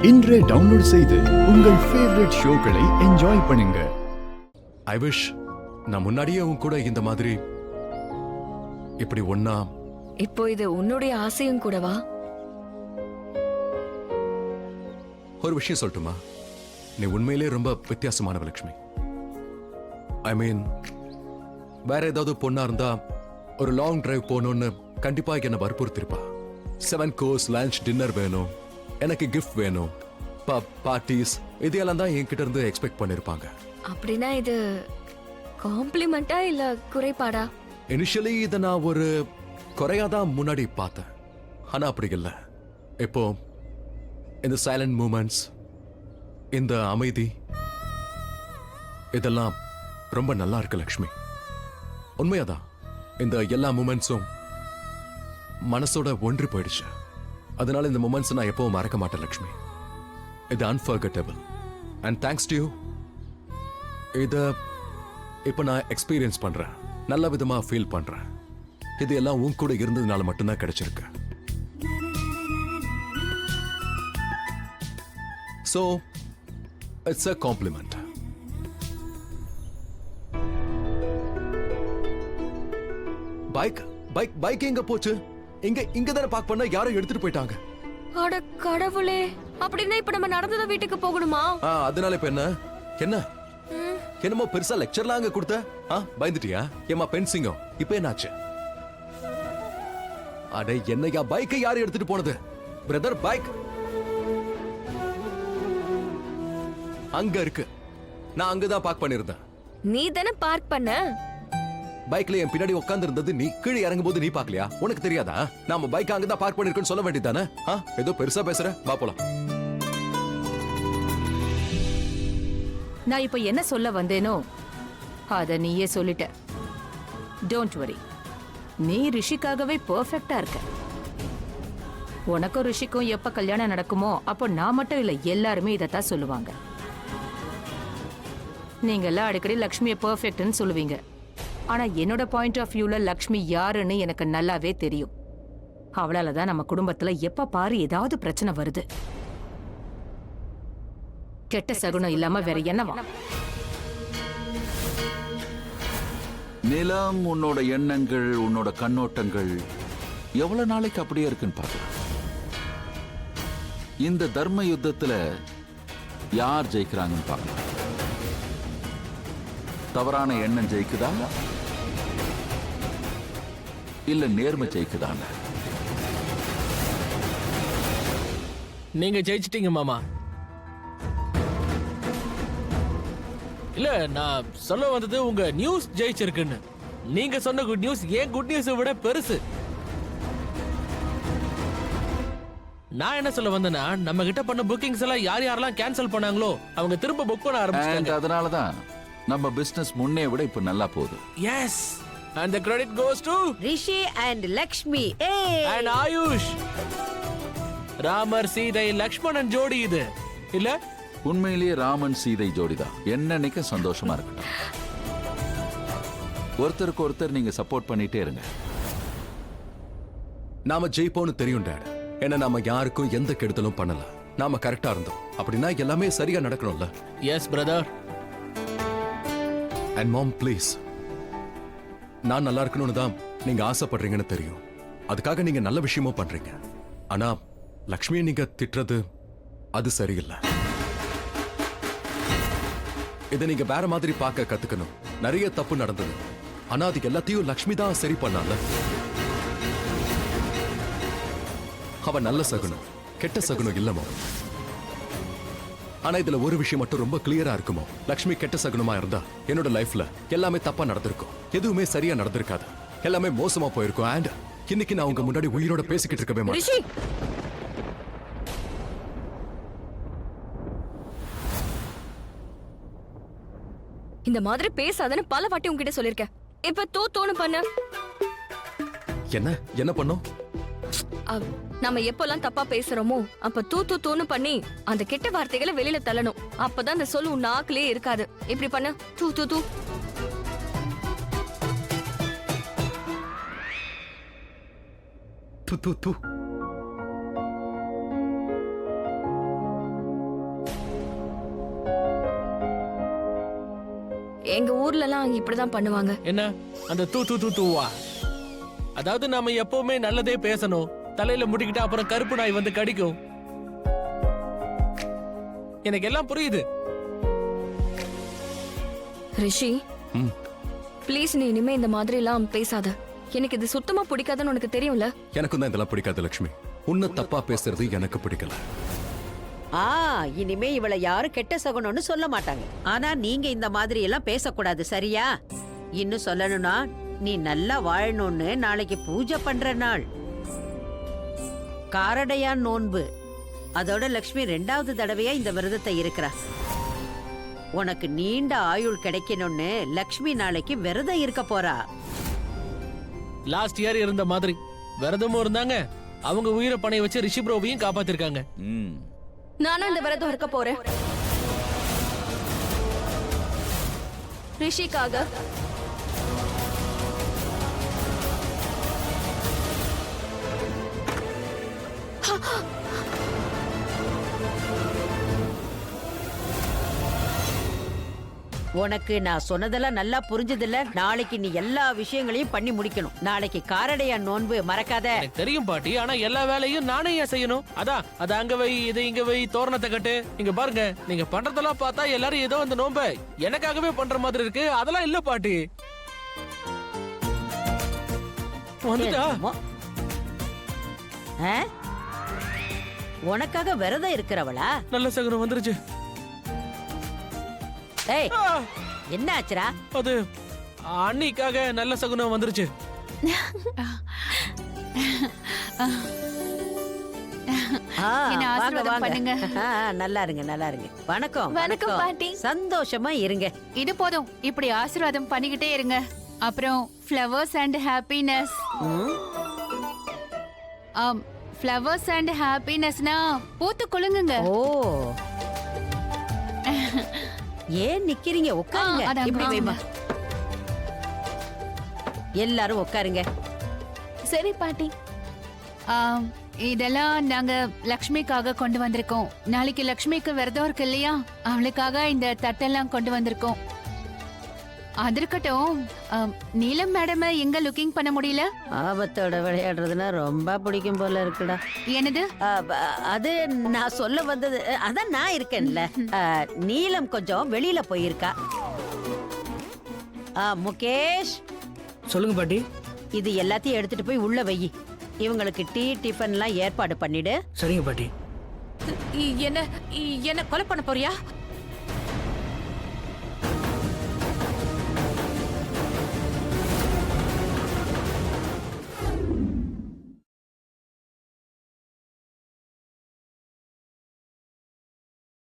இன்றே டவுன்லோட் செய்து உங்கள் ஃபேவரட் ஷோக்களை என்ஜாய் பண்ணுங்க. ஐ விஷ் நான் முன்னாடியே உன் கூட இந்த மாதிரி இப்படி ஒன்னா. இப்போ இது உன்னுடைய ஆசையும் கூடவா? ஒரு விஷயம் சொல்லட்டுமா? நீ உண்மையிலே ரொம்ப வித்தியாசமானவ லட்சுமி. ஐ மீன், வேற ஏதாவது பொண்ணா இருந்தா ஒரு லாங் டிரைவ் போகணும்னு கண்டிப்பா என்ன வற்புறுத்திருப்பா. 7 கோர்ஸ் லஞ்ச் டின்னர் வேணும், எனக்கு கிஃப்ட் வேணும், பார்ட்டிஸ், இதெல்லாம் தான் என்கிட்ட இருந்து எக்ஸ்பெக்ட் பண்ணிருப்பாங்க. அப்படின்னா இது காம்ப்ளிமெண்டா இல்ல குறைபாடா? இனிஷியலி இதை நான் ஒரு குறையாதான் முன்னாடி பார்த்தேன். ஆனா அப்படி இல்லை. இப்போ இந்த சைலண்ட் மூமெண்ட்ஸ், இந்த அமைதி, இதெல்லாம் ரொம்ப நல்லா இருக்கு லக்ஷ்மி. உண்மையாதான் இந்த எல்லா மூமெண்ட்ஸும் மனசோட ஒன்றி போயிடுச்சு. அதனால இந்த மூமெண்ட்ஸ் நான் எப்பவும் மறக்க மாட்டேன் லக்ஷ்மி. இது unforgettable and thanks to you. இத இப்ப நான் எக்ஸ்பீரியன்ஸ் பண்றேன், நல்ல விதமா ஃபீல் பண்றேன். இது எல்லாம் உன் கூட இருந்ததுனால மட்டும்தான் கிடைச்சிருக்கு. So, it's a compliment. Bike எங்க போச்சு? இங்க தானே பார்க் பண்ண, யாரும் எடுத்துட்டு போயிட்டாங்க. அட கடவுளே, அப்படின்னா இப்ப நம்ம நடந்தத வீட்டுக்கு போகணுமா? அதனால இப்ப என்ன என்னமோ பெருசா லெக்சர்லாம் அங்க கொடுத்த? பயந்துட்டியா? ஏமா பென்சிங்கோ, இப்ப என்னாச்சு? அட என்னையா, பைக்கை யாரு எடுத்துட்டு போனது? பிரதர், பைக் அங்க இருக்கு. நான் அங்கதான் பார்க் பண்ணிருந்தேன். நீ தானே பார்க் பண்ண. பைக்ல என் பின்னாடி உட்கார்ந்து இருந்தது நீ. கீழே இறங்கும் போது நீ பாக்கலையா? உனக்கு தெரியாதா? நாம பைக் அங்கதான் பார்க் பண்ணிருக்கோன்னு சொல்ல வேண்டியதானே? ஏதோ பெருசா பேசுற, வா போலாம். நான் இப்ப என்ன சொல்ல வந்தேனோ அத நீயே சொல்லிட்ட. டோன்ட் வரி, நீ ரிஷிக்காகவே பெர்ஃபெக்ட்டா இருக்க. உனக்கும் ரிஷிக்கும் எப்ப கல்யாணம் நடக்குமோ அப்போ நான் மட்டும் இல்ல, எல்லாருமே இதத்தான் சொல்லுவாங்க. நீங்க எல்லாம் அடிக்கடி லக்ஷ்மியை பெர்ஃபெக்ட்னு சொல்லுவீங்க. ஆனா என்னோட பாயிண்ட் ஆஃப் வியூல லக்ஷ்மி யாருன்னு எனக்கு நல்லாவே தெரியும். அவளாலதான் நம்ம குடும்பத்துல எப்ப பாரு ஏதாவது பிரச்சனை வருது. கெட்ட சகுனம் இல்லாம வேற என்னவா? நிலம், உன்னோட எண்ணங்கள், உன்னோட கண்ணோட்டங்கள் எவ்வளவு நாளைக்கு அப்படியே இருக்குன்னு பார்க்கலாம். இந்த தர்ம யுத்தத்துல யார் ஜெயிக்கிறாங்கன்னு பார்க்கலாம். தவறான எண்ணம் ஜெயிக்குதா இல்ல நேர்மை ஜெயிக்குதா? நீங்க ஜெயிச்சிட்டீங்க மாமா. இல்ல, நான் சொல்ல வந்தது உங்க நியூஸ் ஜெயிச்சிருக்குன்னு. நீங்க சொன்ன குட் நியூஸ் ஏன் குட் நியூஸ் விட பெருசு. நான் என்ன சொல்ல வந்தேன்னா, நம்ம கிட்ட பண்ண புக்கிங்ஸ் எல்லாம் யார் யாரெல்லாம் கேன்சல் பண்ணாங்களோ அவங்க திரும்ப புக் பண்ண ஆரம்பிச்சாங்க. அதனாலதான் நம்ம பிசினஸ் முன்னே விட இப்ப நல்லா போகுது. Yes, and the credit goes to Rishi and Lakshmi. and Ayush. Ramar Sita Lakshmanan ஜோடி இது இல்ல? உண்மையிலேயே ராமன் சீதை ஜோடிதான். என்னன்னைக்கு சந்தோஷமா இருக்கட்டும். ஒருத்தருக்கு ஒருத்தர் நீங்க சப்போர்ட் பண்ணிட்டே இருங்க. நாம ஜெயிப்போன்னு தெரியும் டாட். ஏன்னா நாம யாருக்கும் எந்த கெடுதலும் பண்ணல. நாம கரெக்டா இருந்தோம். அப்படின்னா எல்லாமே சரியா நடக்கணும்ல? Yes brother. And mom, please, நான் நல்லா இருக்கணும்னு தான் நீங்க ஆசைப்படுறீங்கன்னு தெரியும். அதுக்காக நீங்க நல்ல விஷயமும் பண்றீங்க. ஆனா லக்ஷ்மியை நீங்க திட்டுறது அது சரியில்லை. இதை நீங்க வேற மாதிரி பார்க்க கத்துக்கணும். நிறைய தப்பு நடந்தது, ஆனா அது எல்லாத்தையும் லக்ஷ்மி தான் சரி பண்ணால. அவ நல்ல சகுனம், கெட்ட சகுனம் இல்லமோ. ஆனா இதுல ஒரு விஷயம் மட்டும் ரொம்ப கிளியரா இருக்குமோ, லக்ஷ்மி கெட்ட சகுனமா இருந்தா என்னோட லைஃப்ல எல்லாமே தப்பா நடந்திருக்கும். எதுவுமே சரியா நடந்திருக்காது, எல்லாமே மோசமா போயிருக்கும். அண்ட் இன்னைக்கு நான் உங்க முன்னாடி உயிரோட பேசிக்கிட்டு இருக்கவே மாட்டேன். இந்த மாதிரி பேசாதன்னு பல வாட்டி உங்ககிட்ட சொல்லிருக்கேன். இப்ப தோணு பண்ண என்ன பண்ணோம்? நம்ம எப்பெல்லாம் தப்பா பேசுறோமோ அப்ப தூன்னு பண்ணி அந்த கெட்ட வார்த்தைகளை வெளியில தள்ளணும். அப்பதான் அந்த சொல்லு நாக்கிலே இருக்காது. இப்படி பண்ண தூ. எங்க ஊர்லலாம் இப்படிதான் பண்ணுவாங்க. என்ன அந்த தூ தூ தூ தூவா? அதாவது நாம எப்பவுமே நல்லதே பேசணும். தலையில முட்டிக்கிட்டு அப்புறம் கருப்பு நாய் வந்து கடிக்கும். எனக்கு எல்லாம் புரியுது. ரிஷி, ம். ப்ளீஸ் நீ இனிமே இந்த மாதிரி எல்லாம் பேசாத. எனக்கு இது சுத்தமா பிடிக்காதுன்னு உனக்கு தெரியும்ல. எனக்கும் தான் இதெல்லாம் பிடிக்காது லக்ஷ்மி. உன்னை தப்பா பேசுறது எனக்கு பிடிக்கல. இனிமே இவளை யாரும் கெட்ட சகுனம்னு சொல்ல மாட்டாங்க. ஆனா நீங்க இந்த மாதிரி எல்லாம் பேசக்கூடாது, சரியா? இன்னும் சொல்லணும்னா நீ நல்லா வாழணும்னு நாளைக்கு பூஜை பண்ற நாள். காரடையான் நோன்பு. அதோட லக்ஷ்மி 2வது தடவையா இந்த விரதத்தை இருக்கிறா. உனக்கு நீண்ட ஆயுள் கிடைக்கணும்னு லக்ஷ்மி நாளைக்கு விரதம் இருக்க போறா. லாஸ்ட் இயர் இருந்த மாதிரி விரதமும் இருந்தாங்க. அவங்க உயிரை பணைய வச்சு ரிஷி ப்ரோவையும் காப்பாத்திருக்காங்க. ம். நானும் இந்த விரதம் இருக்க போறேன். ரிஷிக்காக. உனக்கு நான் சொன்னதெல்லாம் நல்லா புரிஞ்சதில்ல. நாளைக்கு நீ எல்லா விஷயங்களையும் பண்ணி முடிக்கணும். நாளைக்கு காரடையான் நோன்பு, மறக்காத. எனக்கு தெரியும் பாட்டி, ஆனா எல்லா வேலையும் நானே ஏன் செய்யணும்? அதான் அது அங்க வை, இது இங்க வை, தோரணத்தை கட்டு. இங்க பாருங்க, நீங்க பண்றதெல்லாம் பார்த்தா எல்லாரும் ஏதோ அந்த நோன்பை எனக்காகவே பண்ற மாதிரி இருக்கு. அதெல்லாம் இல்ல பாட்டி. வந்துட்டா? என்னமோ. ஆ? உனக்காக விரதம் இருக்கிறவளா? நல்ல சகுனம் வந்துருச்சு. ஏய், ஆ, என்ன ஆச்சுடா? அது அன்னிக்காக நல்ல சகுனம் வந்துருச்சு. என்ன ஆசீர்வாதம் பண்ணுங்க. நல்லா இருங்க, நல்லா இருங்க. வணக்கம். வணக்கம் பாட்டி. சந்தோஷமா இருங்க. இது போதும், இப்படி ஆசீர்வாதம் பண்ணிக்கிட்டே இருங்க. அப்புறம் ஃப்ளவர்ஸ் அண்ட் ஹாப்பினஸ். ம்? ஃப்ளவர்ஸ் அண்ட் ஹாப்பினஸ்னா பூத்து குலுங்குங்க. ஓ, ஏன் நிக்கிறீங்க? உட்காருங்க. அதான் இப்படி வைமா. வாங்க. எல்லாரும் உட்காருங்க. சரி பாட்டி. இதெல்லாம் நாங்க லக்ஷ்மிக்காக கொண்டு வந்திருக்கோம். நாளைக்கு லக்ஷ்மிக்கு விரதம் இருக்கு இல்லையா, அவளுக்காக இந்த தட்டெல்லாம் கொண்டு வந்திருக்கோம். அது இருக்கட்டும், நீலம் மேடம் எங்க லுக்கிங் பண்ண முடியல? ஆபத்தோட விளையாடுறதுன்னா ரொம்ப பிடிக்கும் போல இருக்குடா. என்னது? அது நான் சொல்ல வந்தது, அதான் நான் இருக்கேன்ல. நீலம் கொஞ்சம் வெளியில போயிருக்கா. முகேஷ், சொல்லுங்க பாட்டி. இது எல்லாத்தையும் எடுத்துட்டு போய் உள்ள வை. இவங்களுக்கு டீ டிஃபன்லாம் ஏற்பாடு பண்ணிடு. சரிங்க பாட்டி. என்ன என்ன கொலை பண்ண போறியா?